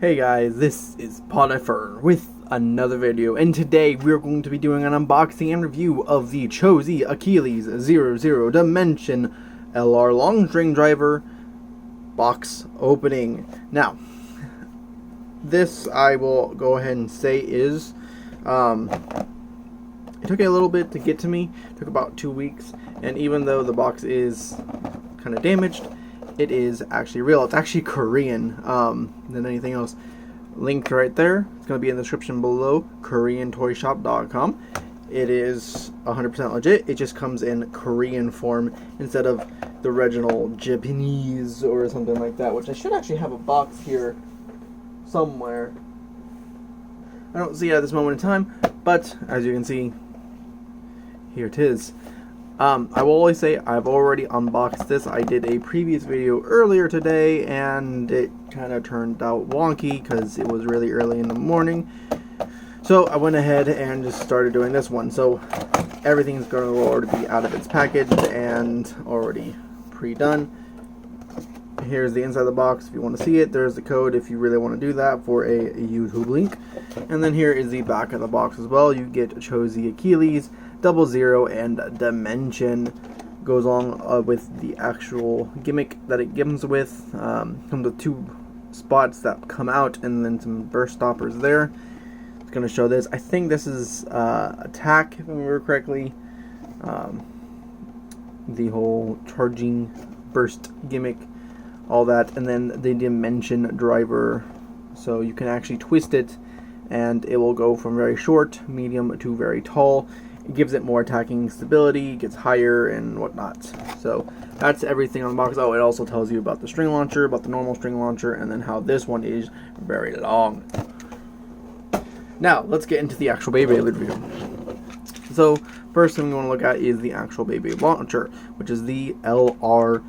Hey guys, this is Potiphar with another video, and today we're going to be doing an unboxing and review of the Cho-z Achilles 00 Dimension LR long string driver box opening. Now, this I will go ahead and say is, it took a little bit to get to me. It took about 2 weeks, and even though the box is kind of damaged, it is actually real. It's actually Korean than anything else. Linked right there. It's going to be in the description below. KoreanToyShop.com. It is 100% legit. It just comes in Korean form instead of the original Japanese or something like that, which I should actually have a box here somewhere. I don't see it at this moment in time, but as you can see, here it is. I will always say I've already unboxed this. I did a previous video earlier today and it kind of turned out wonky because it was really early in the morning. So I went ahead and just started doing this one. So everything's going to already be out of its package and already pre-done. Here's the inside of the box if you want to see it. There's the code if you really want to do that for a YouTube link. And then here is the back of the box as well. You get Cho-z Achilles, 00, and Dimension. Goes along with the actual gimmick that it comes with. Comes with 2 spots that come out and then some burst stoppers there. It's going to show this. I think this is attack, if I remember correctly. The whole charging burst gimmick. All that, and then the Dimension driver, so you can actually twist it and it will go from very short, medium to very tall. It gives it more attacking stability, gets higher and whatnot. So that's everything on the box. Oh, it also tells you about the string launcher, about the normal string launcher, and then how this one is very long. Now let's get into the actual Beyblade review. So first thing we want to look at is the actual Beyblade launcher, which is the LR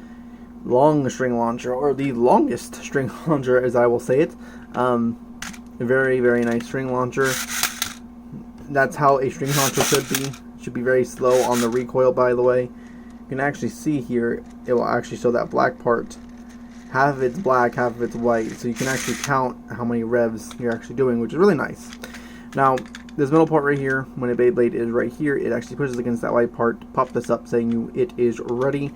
long string launcher, or the longest string launcher as I will say it. A very, very nice string launcher. That's how a string launcher should be. It should be very slow on the recoil, by the way. You can actually see here, it will actually show that black part. Half of it's black, half of it's white, so you can actually count how many revs you're actually doing, which is really nice. Now, this middle part right here, when a Beyblade is right here, it actually pushes against that white part. Pop this up saying it is ready.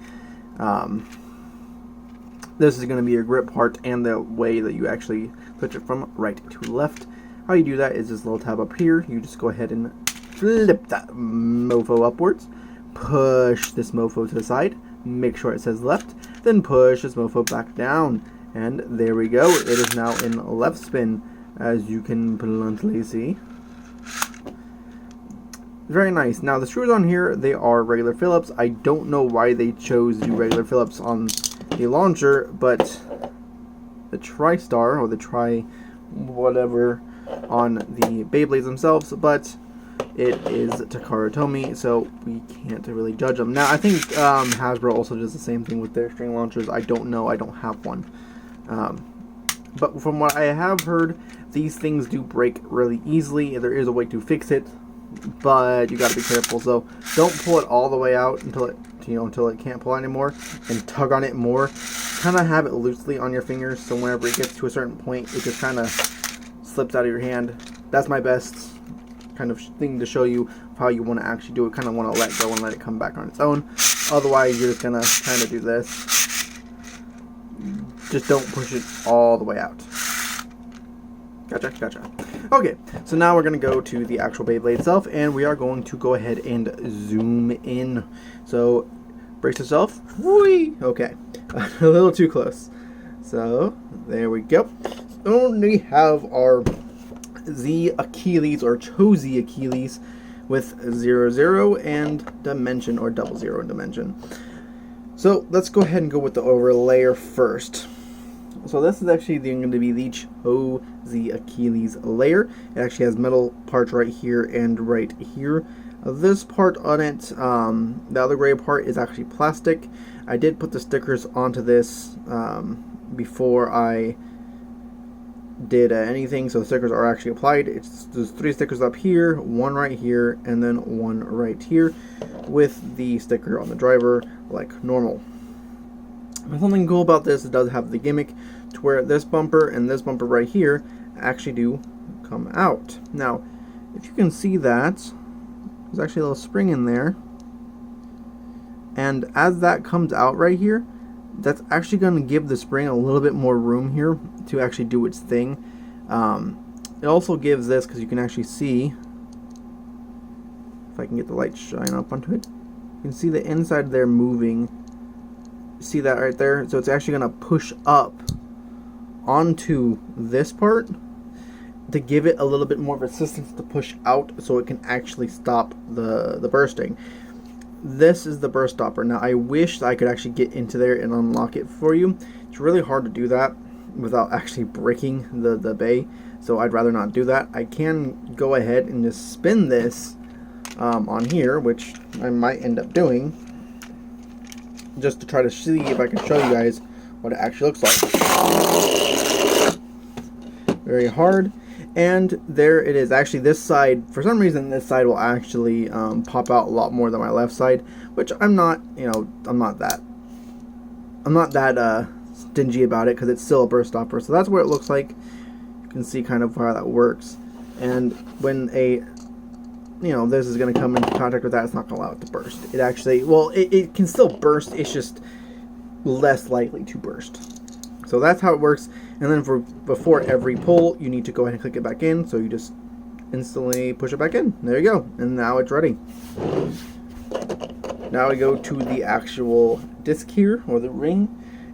This is going to be your grip part and the way that you actually switch it from right to left. How you do that is this little tab up here. You just go ahead and flip that mofo upwards. Push this mofo to the side. Make sure it says left. Then push this mofo back down. And there we go. It is now in left spin, as you can bluntly see. Very nice. Now the screws on here, they are regular Phillips. I don't know why they chose to do regular Phillips on the launcher, but the TriStar or the Tri whatever on the Beyblades themselves, but it is Takara Tomy, so we can't really judge them. Now I think Hasbro also does the same thing with their string launchers. I don't know, I don't have one, but from what I have heard, these things do break really easily. There is a way to fix it, but you got to be careful. So don't pull it all the way out until it can't pull anymore, and tug on it more. Kind of have it loosely on your fingers, so whenever it gets to a certain point, it just kind of slips out of your hand. That's my best kind of thing to show you how you want to actually do it. Kind of want to let go and let it come back on its own. Otherwise, you're just gonna kind of do this. Just don't push it all the way out. Gotcha. Okay, so now we're going to go to the actual Beyblade itself, and we are going to go ahead and zoom in. So, brace yourself. Whee! Okay, a little too close. So, there we go. So we have our Z Achilles, or Cho-z Achilles, with 00 and Dimension, or 00 and Dimension. So, let's go ahead and go with the overlayer first. So this is actually going to be the Cho-z Achilles layer. It actually has metal parts right here and right here. This part on it, the other gray part, is actually plastic. I did put the stickers onto this before I did anything, so the stickers are actually applied. There's 3 stickers up here, 1 right here, and then 1 right here, with the sticker on the driver like normal. Something cool about this, it does have the gimmick to where this bumper and this bumper right here actually do come out. Now, if you can see that, there's actually a little spring in there. And as that comes out right here, that's actually going to give the spring a little bit more room here to actually do its thing. It also gives this, because you can actually see, if I can get the light shine up onto it, you can see the inside there moving. See that right there? So it's actually going to push up onto this part to give it a little bit more resistance to push out, so it can actually stop the bursting. This is the burst stopper. Now I wish I could actually get into there and unlock it for you. It's really hard to do that without actually breaking the bay, so I'd rather not do that. I can go ahead and just spin this on here, which I might end up doing, just to try to see if I can show you guys what it actually looks like. Very hard. And there it is. Actually, this side, for some reason, this side will actually pop out a lot more than my left side, which I'm not, I'm not that stingy about it, because it's still a burst stopper. So that's what it looks like. You can see kind of how that works. And when this is going to come into contact with that, it's not going to allow it to burst. It actually, well, it can still burst. It's just less likely to burst. So that's how it works. And then before every pull, you need to go ahead and click it back in. So you just instantly push it back in. There you go. And now it's ready. Now we go to the actual disc here, or the ring.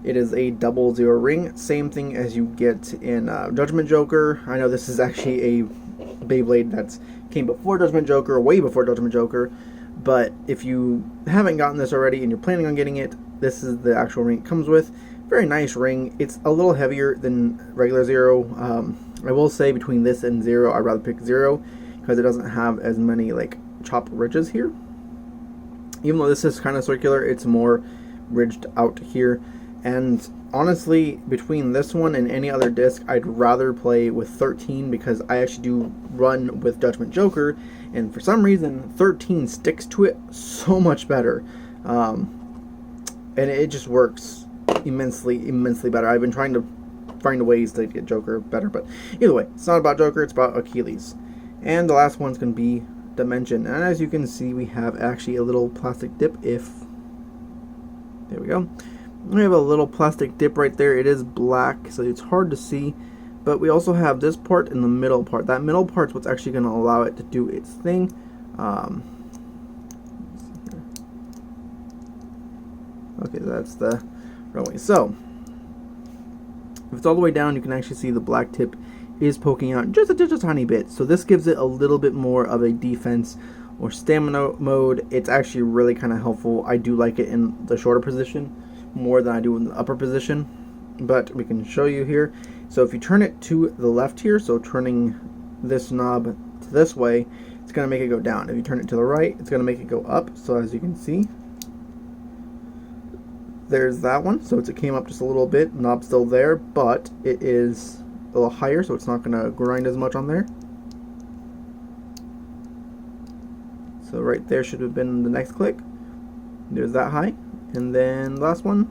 It is a 00 ring. Same thing as you get in Judgment Joker. I know this is actually a Beyblade that's came before Judgment Joker, way before Judgment Joker. But if you haven't gotten this already and you're planning on getting it, this is the actual ring it comes with. Very nice ring. It's a little heavier than regular Zero. I will say between this and Zero, I'd rather pick Zero because it doesn't have as many like chop ridges here. Even though this is kind of circular, it's more ridged out here. And honestly, between this one and any other disc, I'd rather play with 13 because I actually do run with Judgment Joker, and for some reason 13 sticks to it so much better, and it just works immensely better. I've been trying to find ways to get Joker better, but either way, it's not about Joker, it's about Achilles. And the last one's going to be Dimension, and as you can see, we have actually a little plastic dip. There we go. We have a little plastic dip right there. It is black, so it's hard to see, but we also have this part and the middle part. That middle part's what's actually going to allow it to do its thing. Okay, that's the runway. So if it's all the way down, you can actually see the black tip is poking out just a tiny bit. So this gives it a little bit more of a defense or stamina mode. It's actually really kind of helpful. I do like it in the shorter position more than I do in the upper position, but we can show you here. So if you turn it to the left here, so turning this knob to this way, it's going to make it go down. If you turn it to the right, it's going to make it go up. So as you can see, there's that one. So it came up just a little bit. Knob's still there, but it is a little higher, so it's not going to grind as much on there. So right there should have been the next click. There's that high. And then last one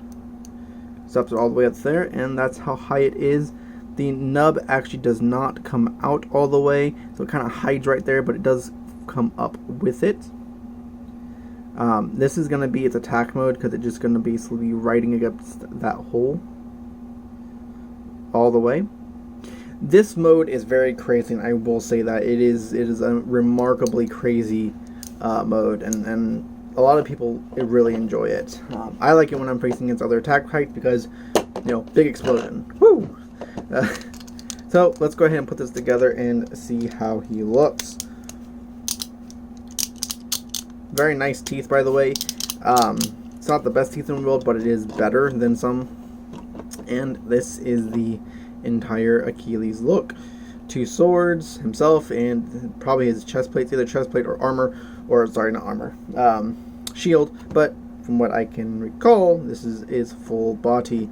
stops it all the way up there, and that's how high it is. The nub actually does not come out all the way, so it kind of hides right there, but it does come up with it. This is going to be its attack mode because it's just going to basically be riding against that hole all the way. This mode is very crazy, and I will say that it is a remarkably crazy mode, and a lot of people really enjoy it. I like it when I'm facing against other attack heights because, big explosion. Woo! So let's go ahead and put this together and see how he looks. Very nice teeth, by the way. It's not the best teeth in the world, but it is better than some. And this is the entire Achilles look. 2 swords, himself, and probably his chest plates, either chest plate or armor, or sorry, not armor, shield. But from what I can recall, this is full body.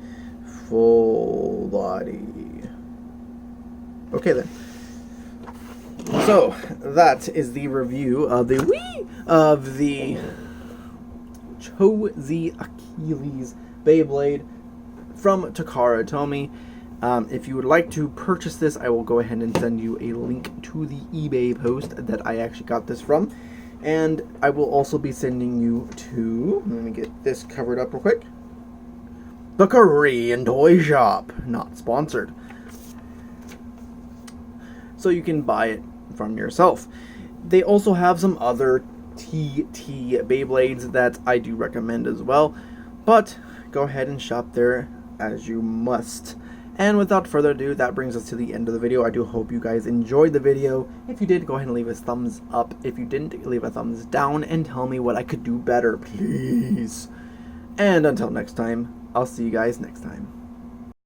Okay then. So that is the review of the Cho-z Achilles Beyblade from Takara Tomy. If you would like to purchase this, I will go ahead and send you a link to the eBay post that I actually got this from. And I will also be sending you to, let me get this covered up real quick, the Korean Toy Shop. Not sponsored. So you can buy it from yourself. They also have some other TT Beyblades that I do recommend as well. But go ahead and shop there as you must. And without further ado, that brings us to the end of the video. I do hope you guys enjoyed the video. If you did, go ahead and leave a thumbs up. If you didn't, leave a thumbs down and tell me what I could do better, please. And until next time, I'll see you guys next time.